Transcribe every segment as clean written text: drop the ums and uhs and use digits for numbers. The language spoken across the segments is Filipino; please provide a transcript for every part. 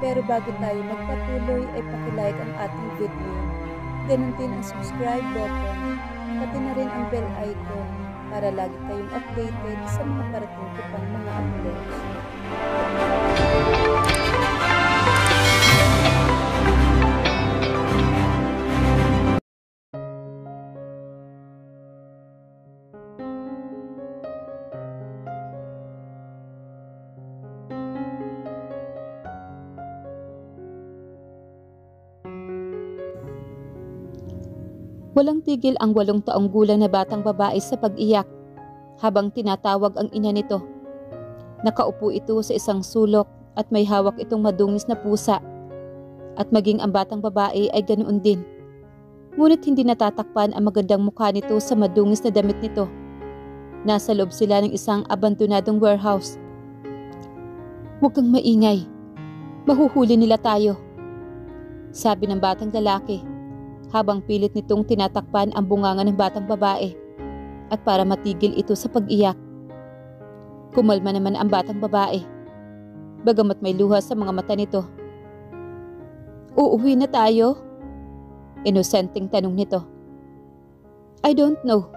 Pero bago tayo magpatuloy ay pakilike ang ating video. Ganun din ang subscribe button, pati na rin ang bell icon para lagi tayong updated sa mga parating ko pang mga uploads. Walang tigil ang 8 taong gulang na batang babae sa pag-iyak habang tinatawag ang ina nito. Nakaupo ito sa isang sulok at may hawak itong madungis na pusa. At maging ang batang babae ay ganoon din. Ngunit hindi natatakpan ang magandang mukha nito sa madungis na damit nito. Nasa loob sila ng isang abandonadong warehouse. "Huwag kang maingay. Mahuhuli nila tayo," sabi ng batang lalaki, habang pilit nitong tinatakpan ang bunganga ng batang babae at para matigil ito sa pag-iyak. Kumalma naman ang batang babae, bagamat may luha sa mga mata nito. "Uuwi na tayo?" Inosenteng tanong nito. "I don't know.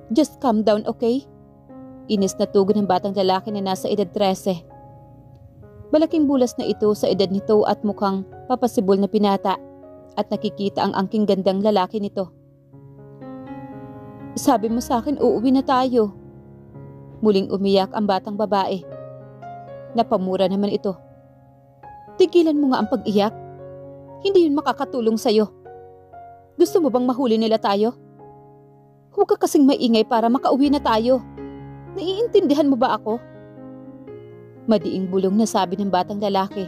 Just calm down, okay?" Inis na tugon ng batang lalaki na nasa edad 13. Malaking bulas na ito sa edad nito at mukhang papasibol na pinata. At nakikita ang angking gandang lalaki nito. "Sabi mo sa akin uuwi na tayo." Muling umiyak ang batang babae. Napamura naman ito. "Tigilan mo nga ang pag-iyak. Hindi yun makakatulong sa'yo. Gusto mo bang mahuli nila tayo? Huwag ka kasing maingay para makauwi na tayo. Naiintindihan mo ba ako?" Madiing bulong na sabi ng batang lalaki,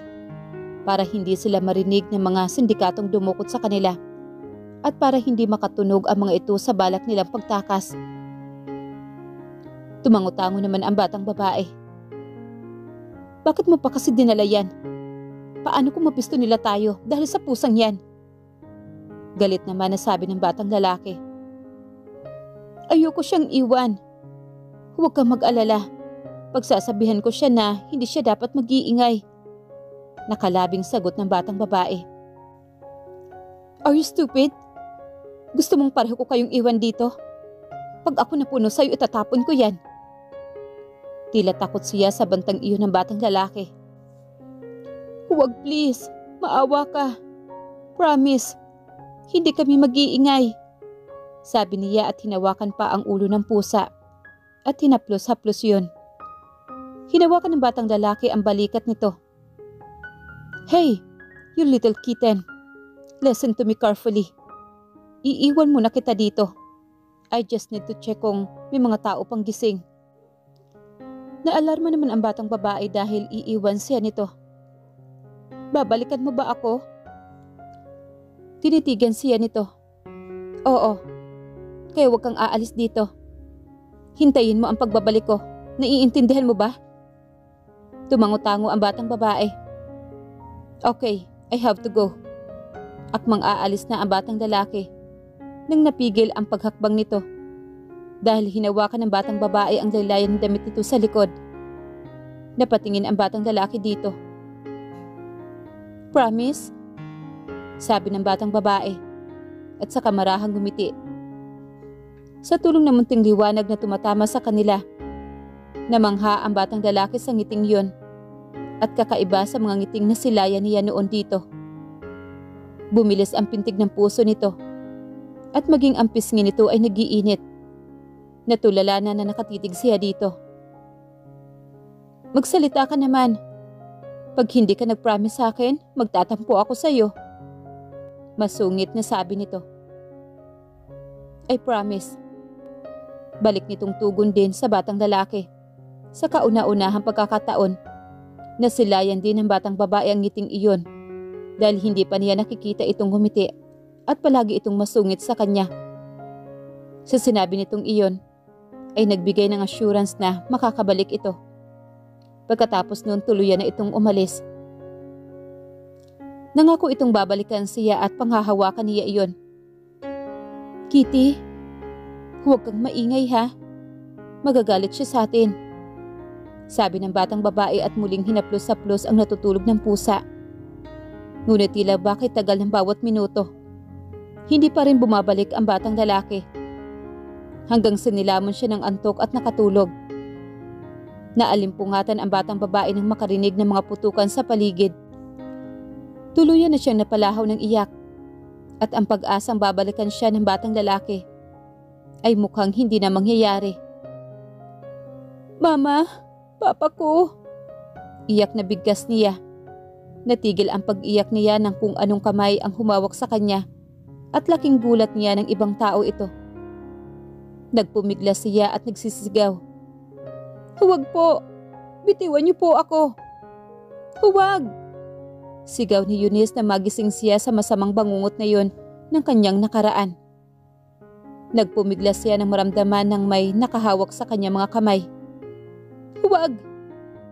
para hindi sila marinig ng mga sindikatong dumukot sa kanila at para hindi makatunog ang mga ito sa balak nilang pagtakas. Tumango-tango naman ang batang babae. "Bakit mo pa kasi dinala yan? Paano kung mapisto nila tayo dahil sa pusang yan?" Galit naman na sabi ng batang lalaki. "Ayoko siyang iwan. Huwag kang mag-alala. Pagsasabihan ko siya na hindi siya dapat mag-iingay." Nakalabing sagot ng batang babae. "Are you stupid? Gusto mong pareho ko kayong iwan dito? Pag ako napuno sa'yo, itatapon ko yan." Tila takot siya sa bantang iyon ng batang lalaki. "Huwag please, maawa ka. Promise, hindi kami mag-iingay," sabi niya at hinawakan pa ang ulo ng pusa at hinaplos-haplos yun. Hinawakan ng batang lalaki ang balikat nito. "Hey, you little kitten. Listen to me carefully. Iiwan mo na kita dito. I just need to check kung may mga tao pang gising." Naalarma naman ang batang babae dahil iiwan siya nito. "Babalikan mo ba ako?" Tinitigan siya nito. "Oo, kaya huwag kang aalis dito. Hintayin mo ang pagbabalik ko. Naiintindihan mo ba?" Tumango-tango ang batang babae. "Okay, I have to go." Akmang aalis na ang batang lalaki nang napigil ang paghakbang nito dahil hinawakan ng batang babae ang laylayan ng damit nito sa likod. Napatingin ang batang lalaki dito. "Promise?" sabi ng batang babae at sa kamarahang ngumiti. Sa tulong ng munting liwanag na tumatama sa kanila, namangha ang batang lalaki sa ngiting yun at kakaiba sa mga ngiting na silayan niya noon dito. Bumilis ang pintig ng puso nito at maging ang pisngi nito ay nagiinit. Natulala na nakatitig siya dito. "Magsalita ka naman. Pag hindi ka nag-promise sa akin, magtatampo ako sa'yo." Masungit na sabi nito. "I promise." Balik nitong tugon din sa batang lalaki. Sa kauna-unahang pagkakataon, nasilayan din ng batang babae ang ngiting iyon dahil hindi pa niya nakikita itong ngumiti at palagi itong masungit sa kanya. Sa sinabi nitong iyon, ay nagbigay ng assurance na makakabalik ito. Pagkatapos noon tuluyan na itong umalis. Nangako itong babalikan siya at panghahawakan niya iyon. "Kitty, huwag kang maingay ha. Magagalit siya sa atin," sabi ng batang babae at muling hinaplos-saplos ang natutulog ng pusa. Ngunit tila bakit tagal ng bawat minuto. Hindi pa rin bumabalik ang batang lalaki. Hanggang sinilamon siya ng antok at nakatulog. Naalimpungatan ang batang babae nang makarinig ng mga putukan sa paligid. Tuluyan na siyang napalahaw ng iyak. At ang pag-asang babalikan siya ng batang lalaki ay mukhang hindi na mangyayari. "Mama, papa ko!" Iyak na bigkas niya. Natigil ang pag-iyak niya nang kung anong kamay ang humawak sa kanya at laking gulat niya ng ibang tao ito. Nagpumiglas siya at nagsisigaw. "Huwag po! Bitiwan niyo po ako! Huwag!" Sigaw ni Eunice na magising siya sa masamang bangungot na yun ng kanyang nakaraan. Nagpumiglas siya nang maramdaman ng may nakahawak sa kanya mga kamay. "Huwag!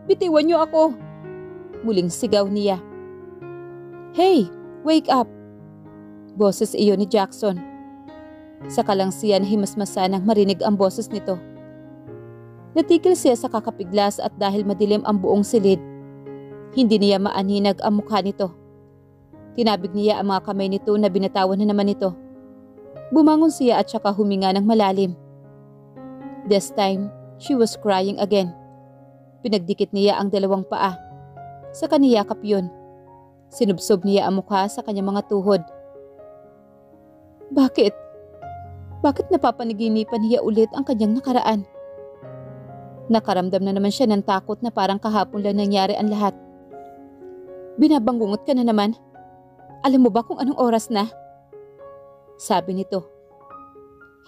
Bitiwan niyo ako!" Muling sigaw niya. "Hey! Wake up!" Boses iyon ni Jackson. Saka lang siya nahimasmasa nang marinig ang boses nito. Natigil siya sa kakapiglas at dahil madilim ang buong silid, hindi niya maaninag ang mukha nito. Tinabig niya ang mga kamay nito na binatawan na naman ito. Bumangon siya at saka huminga ng malalim. This time, she was crying again. Pinagdikit niya ang dalawang paa. Saka niyakap yun. Sinubsob niya ang mukha sa kanyang mga tuhod. Bakit? Bakit napapanaginipan niya ulit ang kanyang nakaraan? Nakaramdam na naman siya ng takot na parang kahapon lang nangyari ang lahat. "Binabangungot ka na naman. Alam mo ba kung anong oras na?" Sabi nito.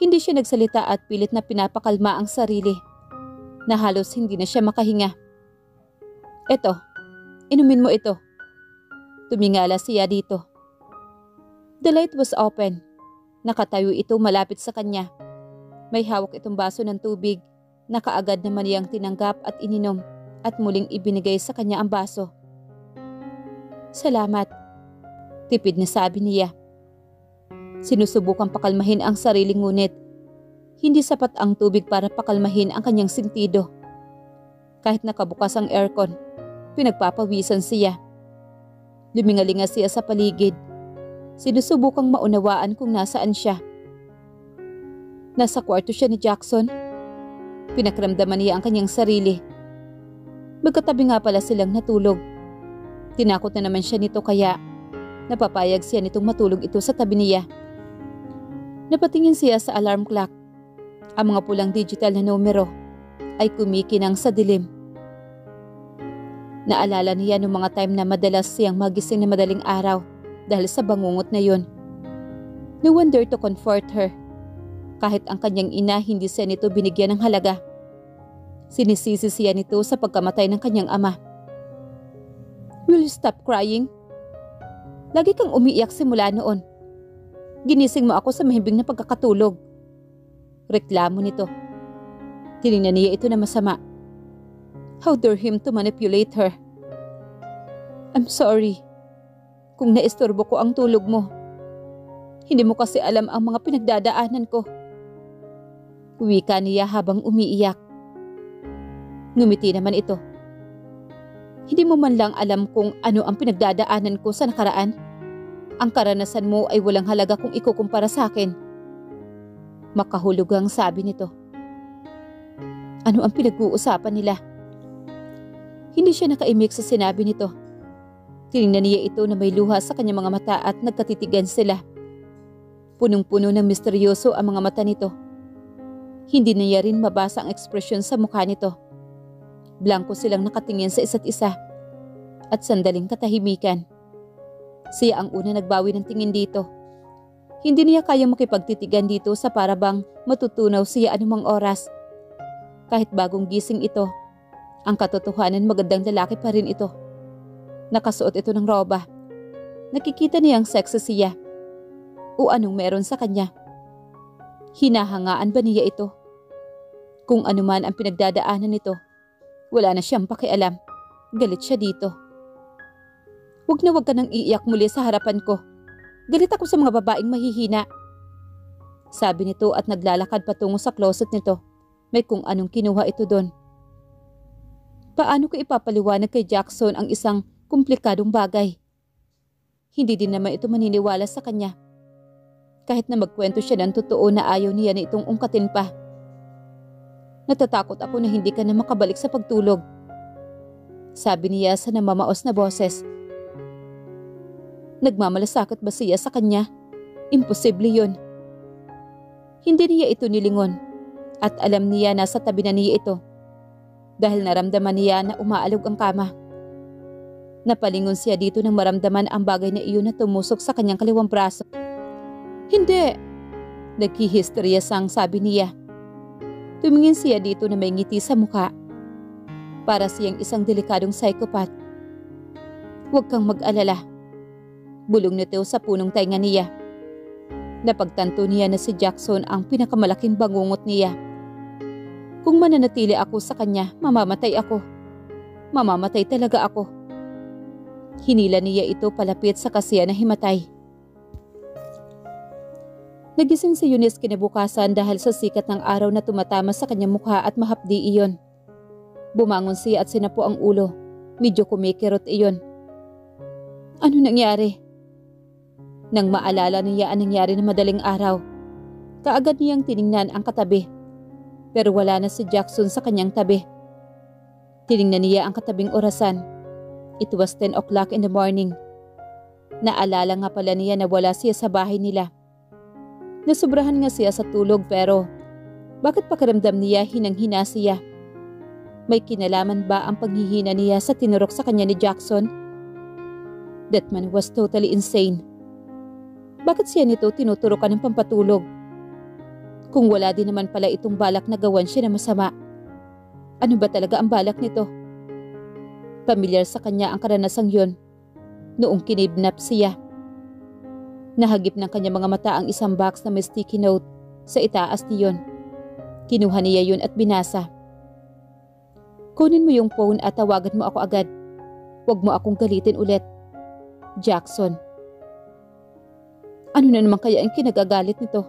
Hindi siya nagsalita at pilit na pinapakalma ang sarili, na halos hindi na siya makahinga. "Eto, inumin mo ito." Tumingala siya dito. The light was open. Nakatayo ito malapit sa kanya. May hawak itong baso ng tubig na kaagad naman niyang tinanggap at ininom at muling ibinigay sa kanya ang baso. "Salamat," tipid na sabi niya. Sinusubukang pakalmahin ang sarili ngunit hindi sapat ang tubig para pakalmahin ang kanyang sentido. Kahit nakabukas ang aircon, pinagpapawisan siya. Lumingalinga siya sa paligid. Sinusubukang maunawaan kung nasaan siya. Nasa kwarto siya ni Jackson. Pinakramdaman niya ang kanyang sarili. Magkatabi nga pala silang natulog. Tinakot na naman siya nito kaya napapayag siya nitong matulog ito sa tabi niya. Napatingin siya sa alarm clock. Ang mga pulang digital na numero ay kumikinang sa dilim. Naalala niya noong mga time na madalas siyang magising na madaling araw dahil sa bangungot na yun. No wonder to comfort her. Kahit ang kanyang ina hindi siya nito binigyan ng halaga. Sinisisi siya nito sa pagkamatay ng kanyang ama. "Will you stop crying? Lagi kang umiiyak simula noon. Ginising mo ako sa mahimbing na pagkakatulog." Reklamo nito. Tinignan niya ito na masama. How dare him to manipulate her? "I'm sorry kung naistorbo ko ang tulog mo. Hindi mo kasi alam ang mga pinagdadaanan ko." Wika niya habang umiiyak. Ngumiti naman ito. "Hindi mo man lang alam kung ano ang pinagdadaanan ko sa nakaraan? Ang karanasan mo ay walang halaga kung ikukumpara sa akin." Makahulugang sabi nito. Ano ang pinag-uusapan nila? Hindi siya nakaimik sa sinabi nito. Tinignan niya ito na may luha sa kanyang mga mata at nagkatitigan sila. Punong-puno ng misteryoso ang mga mata nito. Hindi niya rin mabasa ang ekspresyon sa mukha nito. Blanko silang nakatingin sa isa't isa. At sandaling katahimikan. Siya ang una nagbawi ng tingin dito. Hindi niya kayang makipagtitigan dito sa parabang matutunaw siya anumang oras. Kahit bagong gising ito, ang katotohanan magandang lalaki pa rin ito. Nakasuot ito ng roba. Nakikita niyang sexy siya. O anong meron sa kanya? Hinahangaan ba niya ito? Kung anuman ang pinagdadaanan nito, wala na siyang pakialam. Galit siya dito. Huwag ka nang iiyak muli sa harapan ko. Galit ako sa mga babaeng mahihina. Sabi nito at naglalakad patungo sa closet nito. May kung anong kinuha ito doon. Paano ko ipapaliwanag kay Jackson ang isang komplikadong bagay? Hindi din naman ito maniniwala sa kanya. Kahit na magkwento siya ng totoo na ayaw niya na itong ungkatin pa. Natatakot ako na hindi ka na makabalik sa pagtulog. Sabi niya sa namamaos na boses. Nagmamalasakit ba siya sa kanya? Imposible yun. Hindi niya ito nilingon at alam niya na sa tabi na niya ito dahil naramdaman niya na umaalog ang kama. Napalingon siya dito nang maramdaman ang bagay na iyon na tumusok sa kanyang kaliwang braso. Hindi! Naghihisterya sang sabi niya. Tumingin siya dito na may ngiti sa mukha. Para siyang isang delikadong psychopath. Huwag kang mag-alala. Bulong nito sa punong tainga niya. Napagtanto niya na si Jackson ang pinakamalaking bangungot niya. Kung mananatili ako sa kanya, mamamatay ako. Mamamatay talaga ako. Hinila niya ito palapit sa kasiya na himatay. Nagising si Eunice kinabukasan dahil sa sikat ng araw na tumatama sa kanyang mukha at mahapdi iyon. Bumangon siya at sinapo ang ulo. Medyo kumikirot iyon. Ano nangyari? Nang maalala niya ang nangyari na madaling araw, kaagad niyang tiningnan ang katabi. Pero wala na si Jackson sa kanyang tabi. Tiningnan niya ang katabing orasan. It was 10 o'clock in the morning. Naalala nga pala niya na wala siya sa bahay nila. Nasubrahan nga siya sa tulog pero bakit pakiramdam niya hinang-hina siya? May kinalaman ba ang paghihina niya sa tinurok sa kanya ni Jackson? That man was totally insane. Bakit siya nito tinuturokan ng pampatulog? Kung wala din naman pala itong balak na gawan siya na masama. Ano ba talaga ang balak nito? Pamilyar sa kanya ang karanasang yun noong kinidnap siya. Nahagip ng kanya mga mata ang isang box na may sticky note sa itaas niyon. Kinuha niya yun at binasa. Kunin mo yung phone at tawagan mo ako agad. Huwag mo akong galitin ulit. Jackson. Ano na naman kaya ang kinagagalit nito?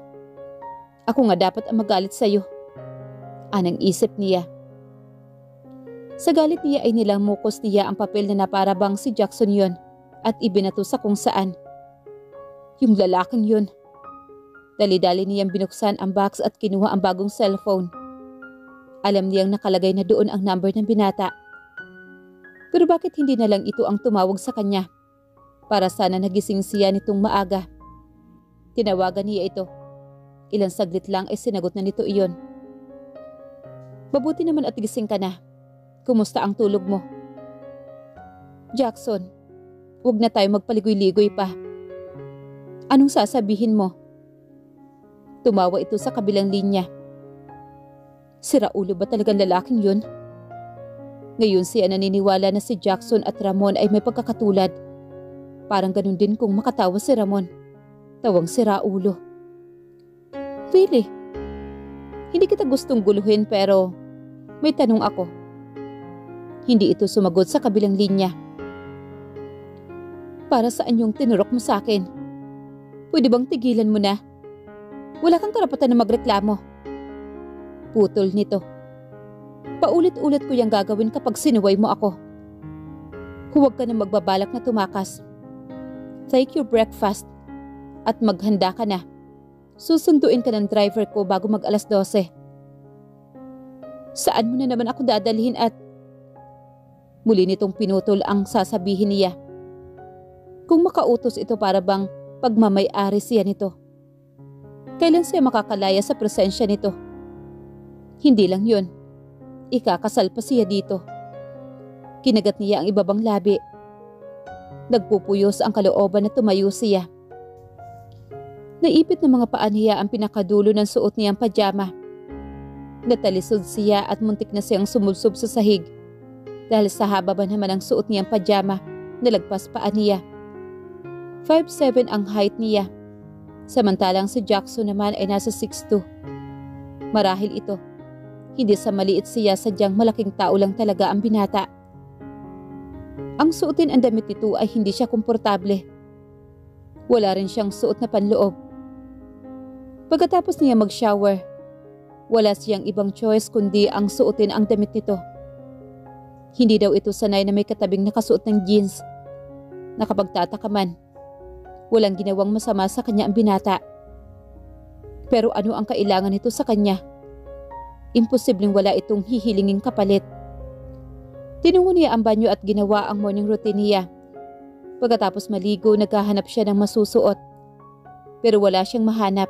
Ako nga dapat ang magalit sa'yo. Anang isip niya. Sa galit niya ay nilamukos niya ang papel na naparabang si Jackson yun at ibinato sa kung saan. Yung lalaking yun. Dali-dali niyang binuksan ang box at kinuha ang bagong cellphone. Alam niyang nakalagay na doon ang number ng binata. Pero bakit hindi na lang ito ang tumawag sa kanya? Para sana nagising siya nitong maaga. Tinawagan niya ito. Ilang saglit lang ay sinagot na nito iyon. Mabuti naman at gising ka na. Kumusta ang tulog mo? Jackson, huwag na tayo magpaligoy-ligoy pa. Anong sasabihin mo? Tumawa ito sa kabilang linya. Siraulo ba talagang lalaking yun? Ngayon siya naniniwala na si Jackson at Ramon ay may pagkakatulad. Parang ganun din kung makatawa si Ramon. Tawang siraulo. Really? Hindi kita gustong guluhin pero may tanong ako. Hindi ito sumagot sa kabilang linya. Para saan yung tinurok mo sa akin? Pwede bang tigilan mo na? Wala kang karapatan na magreklamo. Putol nito. Paulit-ulit ko yung gagawin kapag sinuway mo ako. Huwag ka na magbabalak na tumakas. Take your breakfast at maghanda ka na. Susunduin ka ng driver ko bago mag alas 12. Saan mo na naman ako dadalhin at... Muli nitong pinutol ang sasabihin niya. Kung makautos ito para bang pagmamay-ari siya nito. Kailan siya makakalaya sa presensya nito? Hindi lang yun. Ikakasal pa siya dito. Kinagat niya ang ibabang labi. Nagpupuyos ang kalooban na tumayo siya. Naipit ng mga paa niya ang pinakadulo ng suot niyang pajama. Natalisod siya at muntik na siyang sumulsob sa sahig dahil sa haba ba naman ang suot niyang pajama na lagpas paa niya. 5'7" ang height niya. Samantalang si Jackson naman ay nasa 6'2". Marahil ito. Hindi sa maliit siya sadyang malaking tao lang talaga ang binata. Ang suotin ang damit nito ay hindi siya komportable. Wala rin siyang suot na panloob. Pagkatapos niya mag-shower, wala siyang ibang choice kundi ang suotin ang damit nito. Hindi daw ito sanay na may katabing nakasuot ng jeans. Nakapagtataka man, Walang ginawang masama sa kanya ang binata. Pero ano ang kailangan nito sa kanya? Imposibleng wala itong hihilinging kapalit. Tinungo niya ang banyo at ginawa ang morning routine niya. Pagkatapos maligo, naghahanap siya ng masusuot. Pero wala siyang mahanap.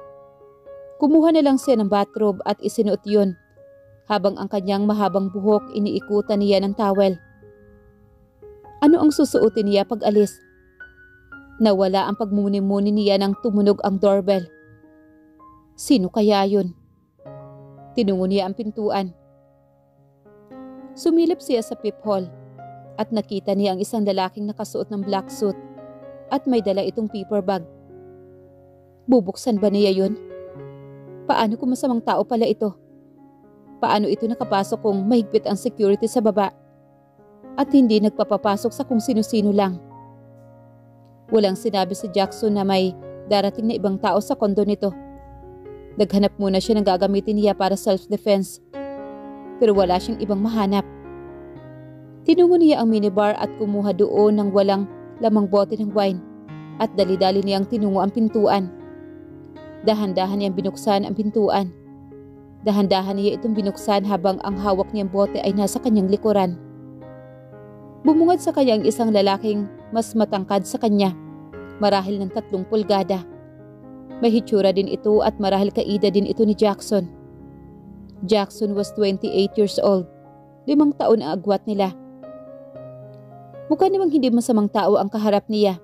Kumuha na lang siya ng bathrobe at isinuot yun, habang ang kanyang mahabang buhok iniikutan niya ng towel. Ano ang susuotin niya pag alis? Nawala ang pagmuni-muni niya nang tumunog ang doorbell. Sino kaya yun? Tinungo niya ang pintuan. Sumilip siya sa peephole at nakita niya ang isang lalaking nakasuot ng black suit at may dala itong paper bag. Bubuksan ba niya yun? Paano kung masamang tao pala ito? Paano ito nakapasok kung mahigpit ang security sa baba at hindi nagpapapasok sa kung sino-sino lang? Walang sinabi si Jackson na may darating na ibang tao sa kondo nito. Naghanap muna siya ng gagamitin niya para self-defense. Pero wala siyang ibang mahanap. Tinungo niya ang minibar at kumuha doon ng walang lamang bote ng wine at dali-dali niyang tinungo ang pintuan. Dahan-dahan niyang binuksan ang pintuan. Dahan-dahan niya itong binuksan habang ang hawak niyang bote ay nasa kanyang likuran. Bumungad sa kanya ang isang lalaking mas matangkad sa kanya, marahil ng 3 pulgada. May hitsura din ito at marahil kaida din ito ni Jackson. Jackson was 28 years old. 5 taon ang agwat nila. Mukha namang hindi masamang tao ang kaharap niya.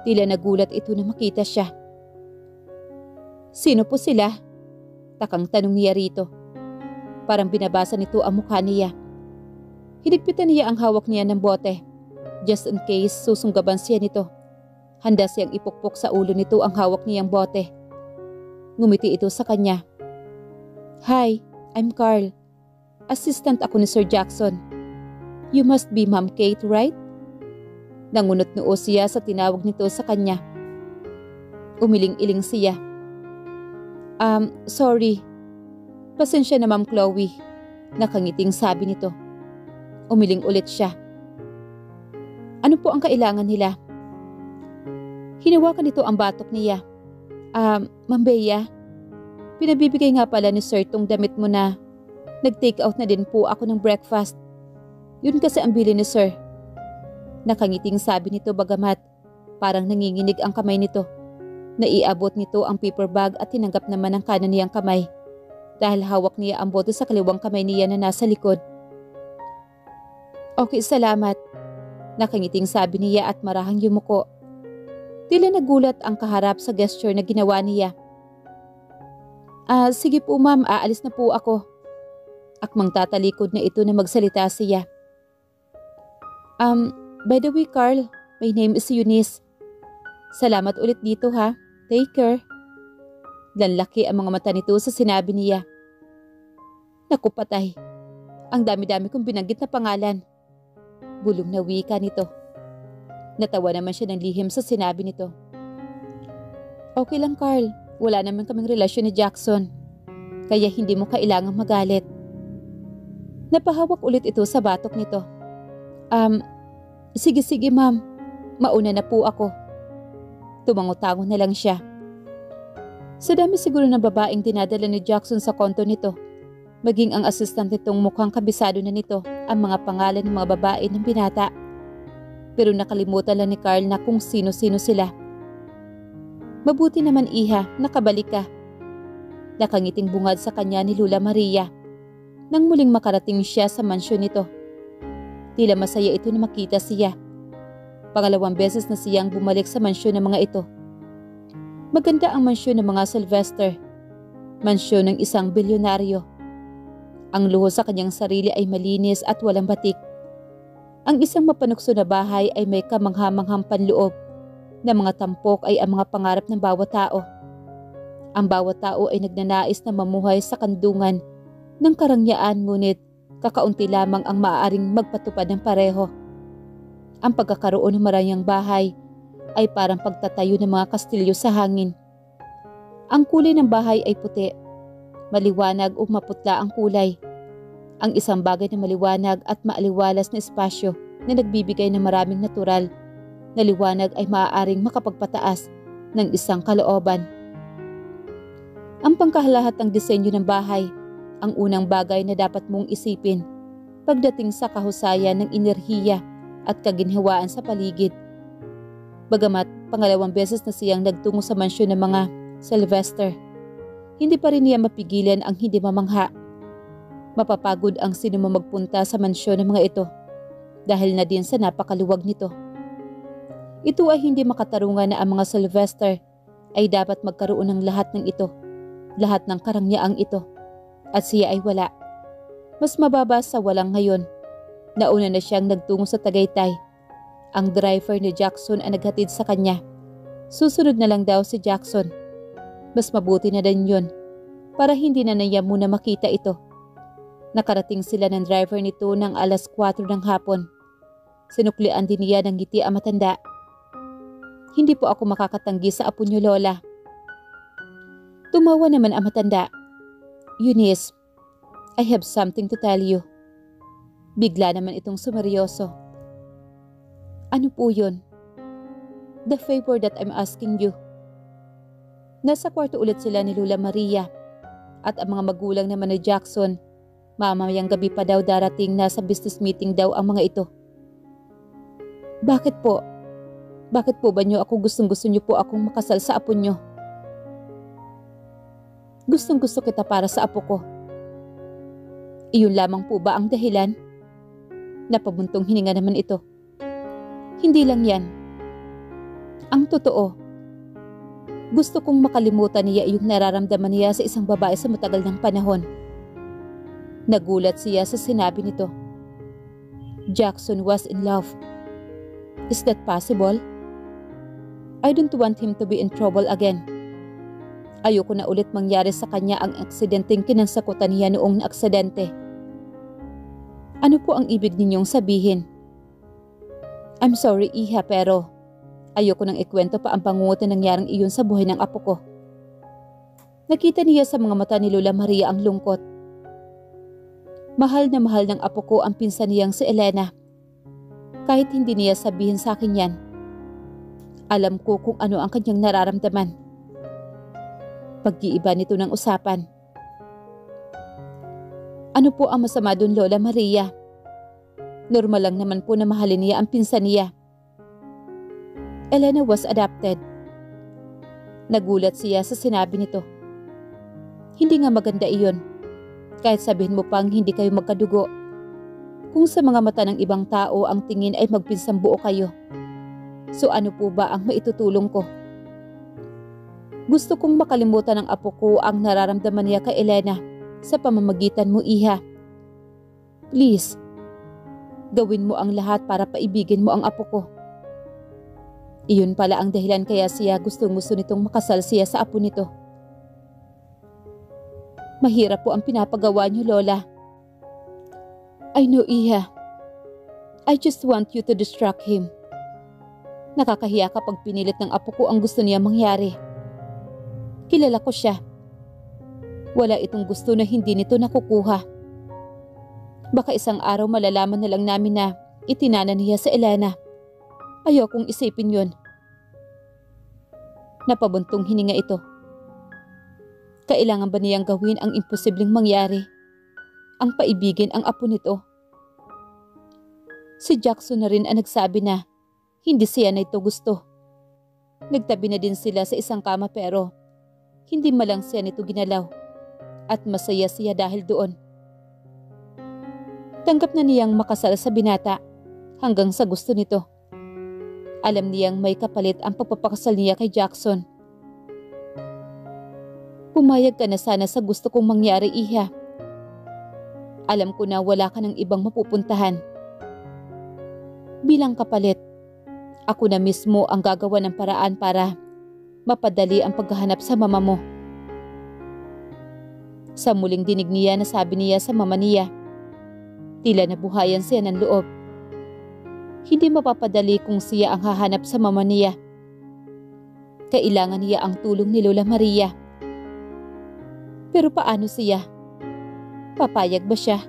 Tila nagulat ito na makita siya. Sino po sila? Takang tanong niya rito. Parang binabasa nito ang mukha niya. Hinigpitan niya ang hawak niya ng bote. Just in case susunggaban siya nito. Handa siyang ipukpok sa ulo nito ang hawak niyang bote. Ngumiti ito sa kanya. Hi, I'm Carl. Assistant ako ni Sir Jackson. You must be Ma'am Kate, right? Nangunot noo siya sa tinawag nito sa kanya. Umiling-iling siya. Sorry. Pasensya na Ma'am Chloe. Nakangiting sabi nito. Umiling ulit siya. Ano po ang kailangan nila? Hinawakan nito ang batok niya. Ma'am Bea, pinabibigay nga pala ni Sir tong damit mo na nag-take out na din po ako ng breakfast. Yun kasi ang bili ni Sir. Nakangiting sabi nito bagamat parang nanginginig ang kamay nito. Naiabot nito ang paper bag at tinanggap naman ang kanan niyang kamay dahil hawak niya ang bote sa kaliwang kamay niya na nasa likod. Okay, salamat. Nakangiting sabi niya at marahang yumuko. Tila nagulat ang kaharap sa gesture na ginawa niya. Sige po ma'am, aalis na po ako. Akmang tatalikod na ito na magsalita siya. By the way Carl, my name is Eunice. Salamat ulit dito ha. Take care. Lanlaki ang mga mata nito sa sinabi niya. Naku patay. Ang dami-dami kong binanggit na pangalan. Bulong na wika nito. Natawa naman siya ng lihim sa sinabi nito. Okay lang Carl, wala naman kaming relasyon ni Jackson. Kaya hindi mo kailangang magalit. Napahawak ulit ito sa batok nito. Sige ma'am, mauna na po ako. Tumango-tango na lang siya. Sa dami siguro ng babaeng dinadala ni Jackson sa konto nito, maging ang assistant nitong mukhang kabisado na nito ang mga pangalan ng mga babae ng binata. Pero nakalimutan lang ni Carl na kung sino-sino sila. Mabuti naman iha, nakabalik ka. Nakangiting bungad sa kanya ni Lula Maria nang muling makarating siya sa mansyon nito. Tila masaya ito na makita siya. Pangalawang beses na siyang bumalik sa mansyon ng mga ito. Maganda ang mansyon ng mga Sylvester. Mansyon ng isang bilyonaryo. Ang luho sa kanyang sarili ay malinis at walang batik. Ang isang mapanukso na bahay ay may kamangha-manghang panloob na mga tampok ay ang mga pangarap ng bawat tao. Ang bawat tao ay nagnanais na mamuhay sa kandungan ng karangyaan ngunit kakaunti lamang ang maaaring magpatupad ng pareho. Ang pagkakaroon ng maraming bahay ay parang pagtatayo ng mga kastilyo sa hangin. Ang kulay ng bahay ay puti, maliwanag o maputla ang kulay. Ang isang bagay na maliwanag at maaliwalas na espasyo na nagbibigay ng maraming natural na liwanag ay maaaring makapagpataas ng isang kalooban. Ang pangkahalahatang disenyo ng bahay, ang unang bagay na dapat mong isipin pagdating sa kahusayan ng enerhiya at kaginhawaan sa paligid. Bagamat pangalawang beses na siyang nagtungo sa mansyon ng mga Sylvester, hindi pa rin niya mapigilan ang hindi mamangha. Mapapagod ang sinumang magpunta sa mansyon ng mga ito dahil na din sa napakaluwag nito. Ito ay hindi makatarungan na ang mga Sylvester ay dapat magkaroon ng lahat ng ito, lahat ng karangyaan ito, at siya ay wala. Mas mababa sa walang ngayon. Nauna na siyang nagtungo sa Tagaytay. Ang driver ni Jackson ang naghatid sa kanya. Susunod na lang daw si Jackson. Mas mabuti na din yun para hindi na niya muna makita ito. Nakarating sila ng driver nito ng alas 4 ng hapon. Sinuklian din niya ng ngiti ang matanda. Hindi po ako makakatanggi sa apo niyo, Lola. Tumawa naman ang matanda. Eunice, I have something to tell you. Bigla naman itong sumeryoso. Ano po yun? The favor that I'm asking you. Nasa kwarto ulit sila ni Lola Maria at ang mga magulang naman ni Jackson. Mamayang gabi pa daw darating, nasa business meeting daw ang mga ito. Bakit po? Bakit po ba niyo ako gustong-gusto niyo po akong makasal sa apo niyo? Gustong-gusto kita para sa apo ko. Iyon lamang po ba ang dahilan? Napabuntong hininga naman ito. Hindi lang yan. Ang totoo, gusto kong makalimutan niya yung nararamdaman niya sa isang babae sa matagal ng panahon. Nagulat siya sa sinabi nito. Jackson was in love. Is that possible? I don't want him to be in trouble again. Ayoko na ulit mangyari sa kanya ang aksidenteng kinansakutan niya noong aksidente. Ano po ang ibig ninyong sabihin? I'm sorry, Iha, pero ayoko nang ikwento pa ang pangungutan na nangyaring iyon sa buhay ng apo ko. Nakita niya sa mga mata ni Lola Maria ang lungkot. Mahal na mahal ng apo ko ang pinsan niyang si Elena. Kahit hindi niya sabihin sa akin yan, alam ko kung ano ang kanyang nararamdaman. Pag-iiba nito ng usapan. Ano po ang masama dun, Lola Maria? Normal lang naman po na mahalin niya ang pinsan niya. Elena was adopted. Nagulat siya sa sinabi nito. Hindi nga maganda iyon. Kahit sabihin mo pang hindi kayo magkadugo. Kung sa mga mata ng ibang tao ang tingin ay magpinsang buo kayo. So ano po ba ang maitutulong ko? Gusto kong makalimutan ng apo ko ang nararamdaman niya kay Elena sa pamamagitan mo, Iha. Please, gawin mo ang lahat para paibigin mo ang apo ko. Iyon pala ang dahilan kaya siya gusto nitong makasal siya sa apo nito. Mahirap po ang pinapagawa niyo, Lola. I know, Iha. I just want you to distract him. Nakakahiya kapag pinilit ng apo ko ang gusto niya mangyari. Kilala ko siya. Wala itong gusto na hindi nito nakukuha. Baka isang araw malalaman na lang namin na itinana niya sa Elena. Ayokong isipin yun. Napabuntong hininga ito. Kailangan ba niyang gawin ang imposibleng mangyari? Ang paibigin ang apo nito? Si Jackson na rin ang nagsabi na hindi siya na ito gusto. Nagtabi na din sila sa isang kama pero hindi malang siya nito ginalaw at masaya siya dahil doon. Tanggap na niyang makasal sa binata hanggang sa gusto nito. Alam niyang may kapalit ang pagpapakasal niya kay Jackson. Pumayag ka na sana sa gusto kong mangyari, Iha. Alam ko na wala ka ng ibang mapupuntahan. Bilang kapalit, ako na mismo ang gagawa ng paraan para mapadali ang paghahanap sa mama mo. Sa muling dinig niya na sabi niya sa mama niya, tila nabuhayan siya ng loob. Hindi mapapadali kung siya ang hahanap sa mama niya. Kailangan niya ang tulong ni Lola Maria. Pero paano siya? Papayag ba siya?